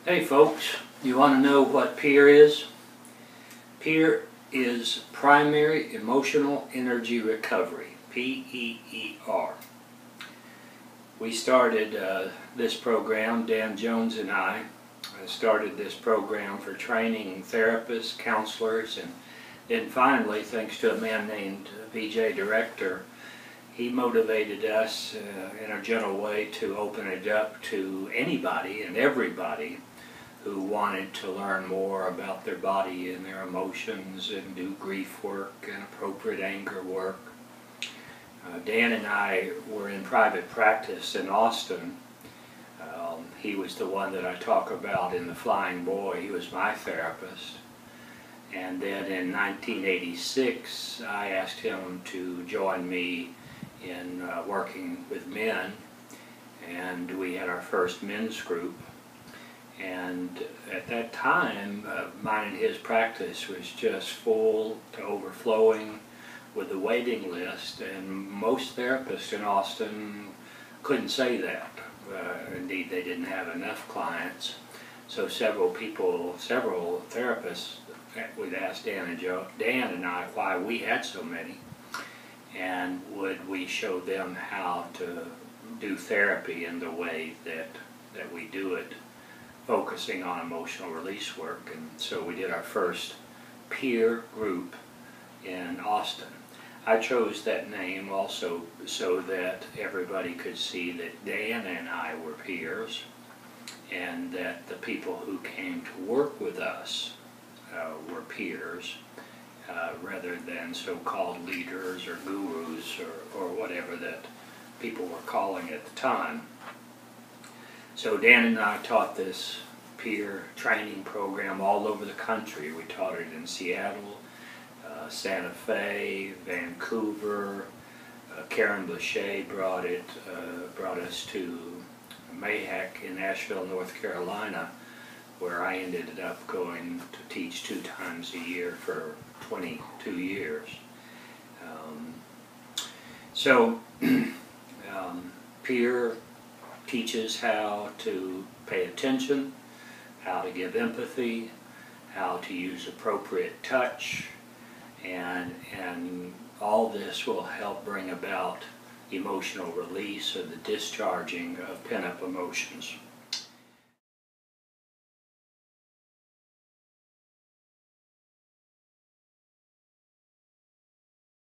Hey folks, you want to know what P.E.E.R is? P.E.E.R is Primary Emotional Energy Recovery, P.E.E.R. We started this program, Dan Jones and I started this program for training therapists, counselors, and then finally, thanks to a man named VJ Director, he motivated us in a gentle way to open it up to anybody and everybody who wanted to learn more about their body and their emotions and do grief work and appropriate anger work. Dan and I were in private practice in Austin. He was the one that I talk about in The Flying Boy. He was my therapist. And then in 1986, I asked him to join me in working with men, and we had our first men's group. And at that time, mine and his practice was just full to overflowing with a waiting list, and most therapists in Austin couldn't say that. Indeed, they didn't have enough clients. So several therapists would ask Dan and I why we had so many, and would we show them how to do therapy in the way that we do it, focusing on emotional release work. And so we did our first P.E.E.R group in Austin. I chose that name also so that everybody could see that Dan and I were peers, and that the people who came to work with us were peers, rather than so-called leaders or gurus or whatever that people were calling at the time. So Dan and I taught this P.E.E.R training program all over the country. We taught it in Seattle, Santa Fe, Vancouver. Karen Boucher brought us to Mayhack in Asheville, North Carolina, where I ended up going to teach 2 times a year for 22 years. P.E.E.R teaches how to pay attention, how to give empathy, how to use appropriate touch, and all this will help bring about emotional release or the discharging of pent-up emotions.